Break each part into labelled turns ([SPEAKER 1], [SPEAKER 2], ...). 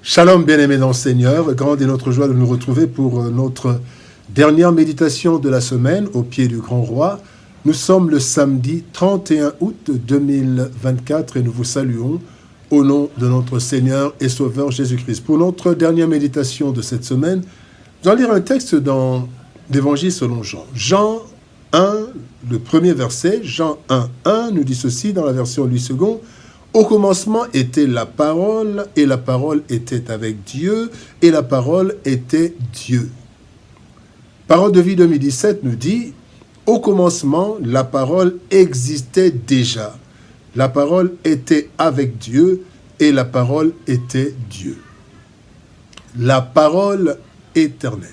[SPEAKER 1] Shalom, bien-aimés dans le Seigneur. Grande est notre joie de nous retrouver pour notre dernière méditation de la semaine au pied du Grand Roi. Nous sommes le samedi 31 août 2024 et nous vous saluons au nom de notre Seigneur et Sauveur Jésus-Christ. Pour notre dernière méditation de cette semaine, nous allons lire un texte dans l'Évangile selon Jean. Jean 1, le premier verset, Jean 1, 1 nous dit ceci dans la version Louis II. Au commencement était la parole, et la parole était avec Dieu, et la parole était Dieu. Parole de vie 2017 nous dit, au commencement, la parole existait déjà. La parole était avec Dieu, et la parole était Dieu. La parole éternelle.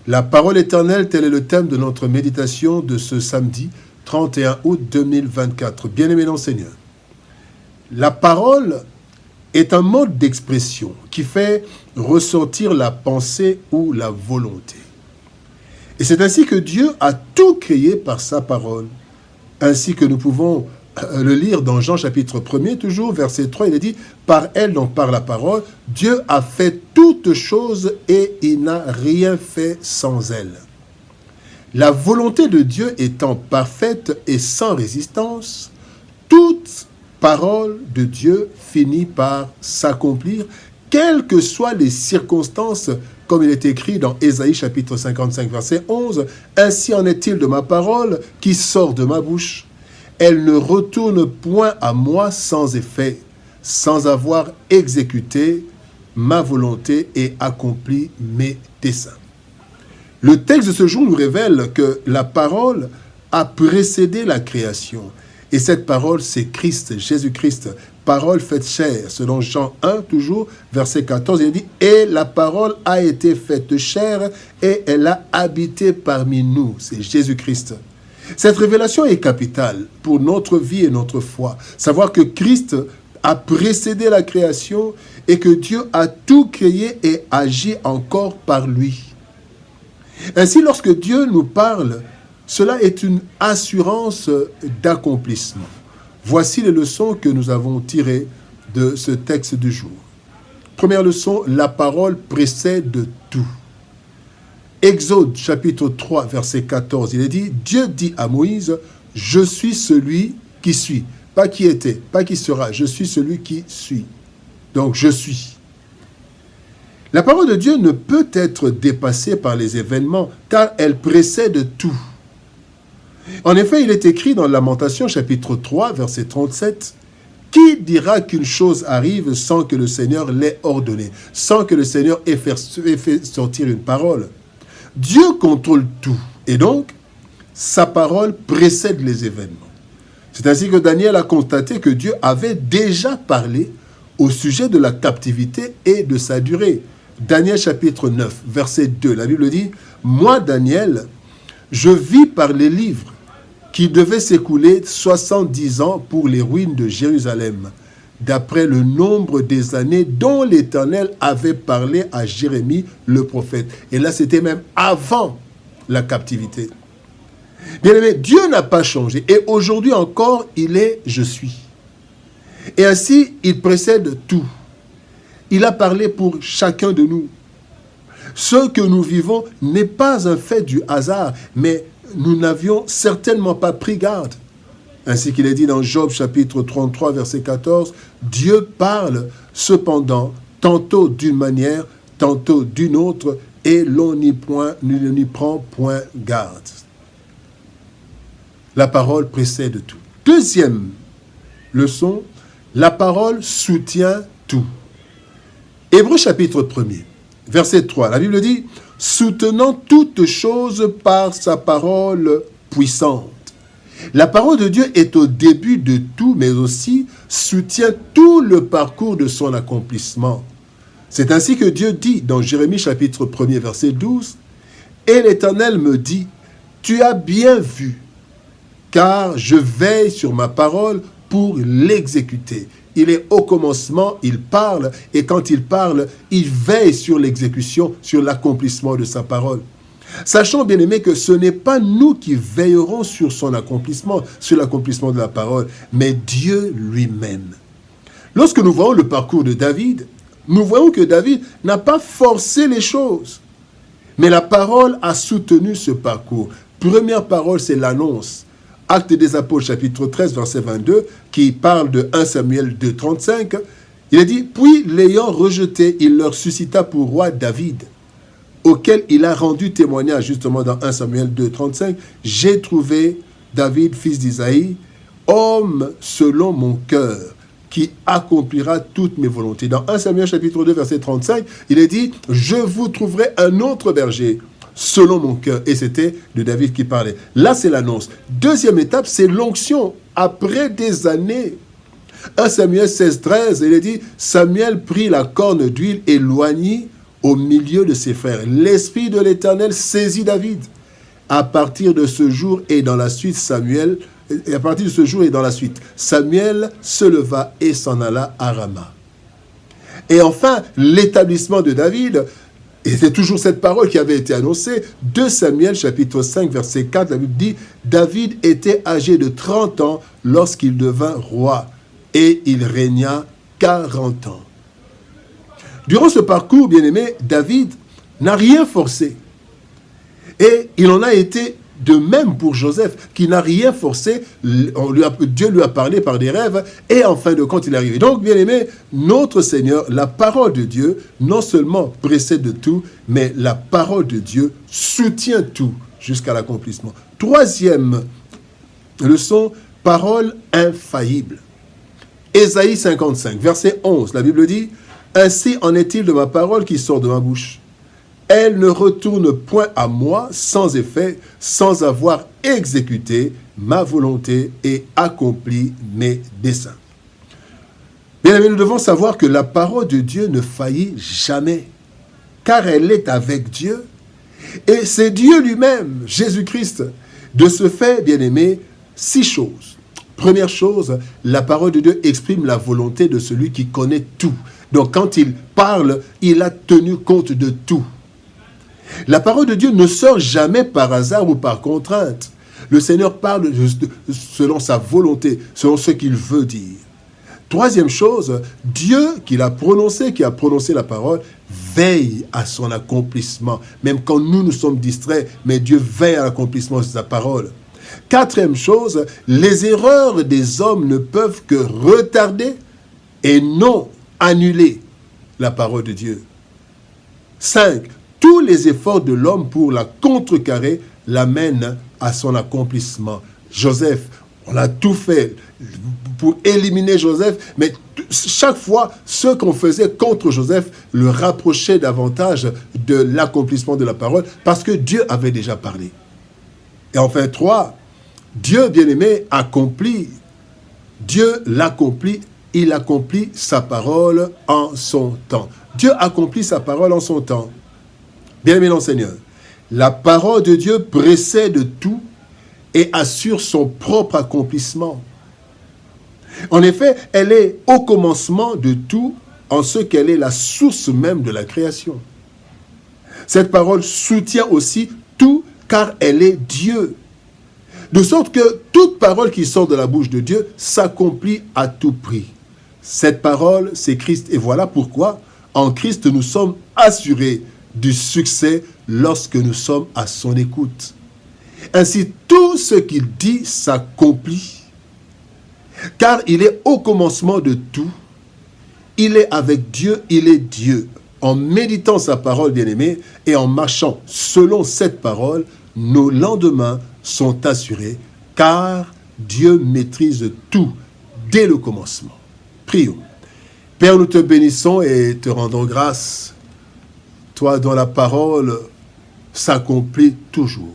[SPEAKER 1] La parole éternelle, tel est le thème de notre méditation de ce samedi 31 août 2024. Bien-aimés dans le Seigneur. La parole est un mode d'expression qui fait ressortir la pensée ou la volonté. Et c'est ainsi que Dieu a tout créé par sa parole. Ainsi que nous pouvons le lire dans Jean chapitre 1er, toujours, verset 3, il est dit « Par elle, donc par la parole, Dieu a fait toutes choses et il n'a rien fait sans elle. » La volonté de Dieu étant parfaite et sans résistance, toute parole de Dieu finit par s'accomplir, quelles que soient les circonstances, comme il est écrit dans Ésaïe chapitre 55, verset 11, « Ainsi en est-il de ma parole qui sort de ma bouche. Elle ne retourne point à moi sans effet, sans avoir exécuté ma volonté et accompli mes desseins. » Le texte de ce jour nous révèle que la parole a précédé la création. Et cette parole, c'est Christ, Jésus-Christ, parole faite chair. Selon Jean 1, toujours, verset 14, il dit « Et la parole a été faite chair et elle a habité parmi nous. » C'est Jésus-Christ. Cette révélation est capitale pour notre vie et notre foi. Savoir que Christ a précédé la création et que Dieu a tout créé et agit encore par lui. Ainsi, lorsque Dieu nous parle, cela est une assurance d'accomplissement. Voici les leçons que nous avons tirées de ce texte du jour. Première leçon, la parole précède tout. Exode chapitre 3, verset 14, il est dit, Dieu dit à Moïse, « Je suis celui qui suis. » Pas qui était, pas qui sera, je suis celui qui suis. Donc, je suis. La parole de Dieu ne peut être dépassée par les événements, car elle précède tout. En effet, il est écrit dans Lamentation chapitre 3, verset 37, « Qui dira qu'une chose arrive sans que le Seigneur l'ait ordonné, sans que le Seigneur ait fait sortir une parole ?» Dieu contrôle tout, et donc, sa parole précède les événements. C'est ainsi que Daniel a constaté que Dieu avait déjà parlé au sujet de la captivité et de sa durée. Daniel chapitre 9, verset 2, la Bible dit, « Moi, Daniel, je vis par les livres qui devaient s'écouler 70 ans pour les ruines de Jérusalem, d'après le nombre des années dont l'Éternel avait parlé à Jérémie le prophète. » Et là, c'était même avant la captivité. Bien-aimé, Dieu n'a pas changé. Et aujourd'hui encore, il est « Je suis ». Et ainsi, il précède tout. Il a parlé pour chacun de nous. Ce que nous vivons n'est pas un fait du hasard, mais nous n'avions certainement pas pris garde. Ainsi qu'il est dit dans Job chapitre 33, verset 14, « Dieu parle cependant tantôt d'une manière, tantôt d'une autre, et l'on n'y prend point garde. » La parole précède tout. Deuxième leçon, la parole soutient tout. Hébreux chapitre 1er, verset 3, la Bible dit « Soutenant toutes choses par sa parole puissante. » La parole de Dieu est au début de tout, mais aussi soutient tout le parcours de son accomplissement. C'est ainsi que Dieu dit dans Jérémie chapitre 1er, verset 12, « Et l'Éternel me dit, tu as bien vu, car je veille sur ma parole pour l'exécuter. » Il est au commencement, il parle, et quand il parle, il veille sur l'exécution, sur l'accomplissement de sa parole. Sachant, bien aimé, que ce n'est pas nous qui veillerons sur son accomplissement, sur l'accomplissement de la parole, mais Dieu lui-même. Lorsque nous voyons le parcours de David, nous voyons que David n'a pas forcé les choses. Mais la parole a soutenu ce parcours. Première parole, c'est l'annonce. Actes des Apôtres, chapitre 13, verset 22, qui parle de 1 Samuel 2, 35. Il a dit, « Puis, l'ayant rejeté, il leur suscita pour roi David, auquel il a rendu témoignage, justement dans 1 Samuel 2, 35. J'ai trouvé David, fils d'Isaïe, homme selon mon cœur, qui accomplira toutes mes volontés. » Dans 1 Samuel chapitre 2, verset 35, il est dit, « Je vous trouverai un autre berger, selon mon cœur. » Et c'était de David qui parlait. Là, c'est l'annonce. Deuxième étape, c'est l'onction. Après des années, 1 Samuel 16, 13, il est dit, « Samuel prit la corne d'huile et l'oignit au milieu de ses frères. L'Esprit de l'Éternel saisit David. À partir de ce jour et dans la suite, Samuel se leva et s'en alla à Rama. » Et enfin, l'établissement de David, et c'est toujours cette parole qui avait été annoncée, 2 Samuel chapitre 5 verset 4, la Bible dit, « David était âgé de 30 ans lorsqu'il devint roi, et il régna 40 ans. » Durant ce parcours, bien-aimé, David n'a rien forcé. Et il en a été de même pour Joseph, qui n'a rien forcé. Dieu lui a parlé par des rêves, et en fin de compte, il est arrivé. Donc, bien-aimé, notre Seigneur, la parole de Dieu, non seulement précède de tout, mais la parole de Dieu soutient tout jusqu'à l'accomplissement. Troisième leçon, parole infaillible. Ésaïe 55, verset 11, la Bible dit, « Ainsi en est-il de ma parole qui sort de ma bouche. Elle ne retourne point à moi sans effet, sans avoir exécuté ma volonté et accompli mes desseins. » Bien aimé, nous devons savoir que la parole de Dieu ne faillit jamais, car elle est avec Dieu. Et c'est Dieu lui-même, Jésus-Christ. De ce fait, bien aimé, 6 choses. Première chose, la parole de Dieu exprime la volonté de celui qui connaît tout. Donc quand il parle, il a tenu compte de tout. La parole de Dieu ne sort jamais par hasard ou par contrainte. Le Seigneur parle selon sa volonté, selon ce qu'il veut dire. Troisième chose, Dieu qui a prononcé la parole, veille à son accomplissement. Même quand nous sommes distraits, mais Dieu veille à l'accomplissement de sa parole. Quatrième chose, les erreurs des hommes ne peuvent que retarder et non annuler la parole de Dieu. 5. Tous les efforts de l'homme pour la contrecarrer l'amènent à son accomplissement. Joseph, on a tout fait pour éliminer Joseph, mais chaque fois, ce qu'on faisait contre Joseph le rapprochait davantage de l'accomplissement de la parole, parce que Dieu avait déjà parlé. Et enfin, 3, Dieu, bien-aimé, accomplit. Dieu l'accomplit, il accomplit sa parole en son temps. Dieu accomplit sa parole en son temps. Bien-aimé dans le Seigneur, la parole de Dieu précède tout et assure son propre accomplissement. En effet, elle est au commencement de tout, en ce qu'elle est la source même de la création. Cette parole soutient aussi tout, car elle est Dieu. De sorte que toute parole qui sort de la bouche de Dieu s'accomplit à tout prix. Cette parole, c'est Christ. Et voilà pourquoi, en Christ, nous sommes assurés du succès lorsque nous sommes à son écoute. Ainsi, tout ce qu'il dit s'accomplit, car il est au commencement de tout. Il est avec Dieu, il est Dieu. En méditant sa parole, bien-aimée, et en marchant selon cette parole, nos lendemains sont assurés, car Dieu maîtrise tout dès le commencement. Prions. Père, nous te bénissons et te rendons grâce, toi dont la parole s'accomplit toujours.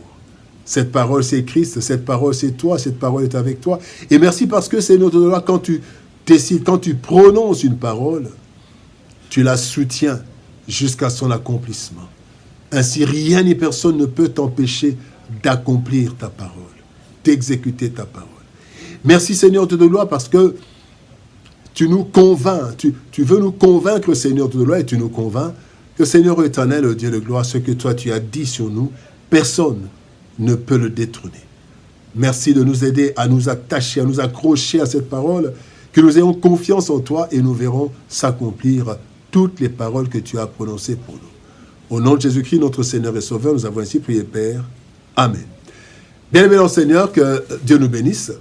[SPEAKER 1] Cette parole, c'est Christ, cette parole, c'est toi, cette parole est avec toi. Et merci parce que c'est notre loi, quand tu décides, quand tu prononces une parole, tu la soutiens jusqu'à son accomplissement. Ainsi, rien ni personne ne peut t'empêcher d'accomplir ta parole, d'exécuter ta parole. Merci Seigneur de gloire parce que tu nous convaincs, tu veux nous convaincre Seigneur de gloire et tu nous convaincs que Seigneur éternel, Dieu de gloire, ce que toi tu as dit sur nous, personne ne peut le détrôner. Merci de nous aider à nous attacher, à nous accrocher à cette parole, que nous ayons confiance en toi et nous verrons s'accomplir toutes les paroles que tu as prononcées pour nous. Au nom de Jésus-Christ, notre Seigneur et Sauveur, nous avons ainsi prié, Père. Amen. Bien-aimés dans le Seigneur, que Dieu nous bénisse.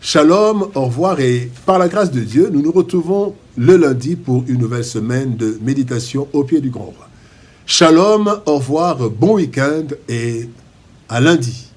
[SPEAKER 1] Shalom, au revoir, et par la grâce de Dieu, nous nous retrouvons le lundi pour une nouvelle semaine de méditation au pied du Grand Roi. Shalom, au revoir, bon week-end et à lundi.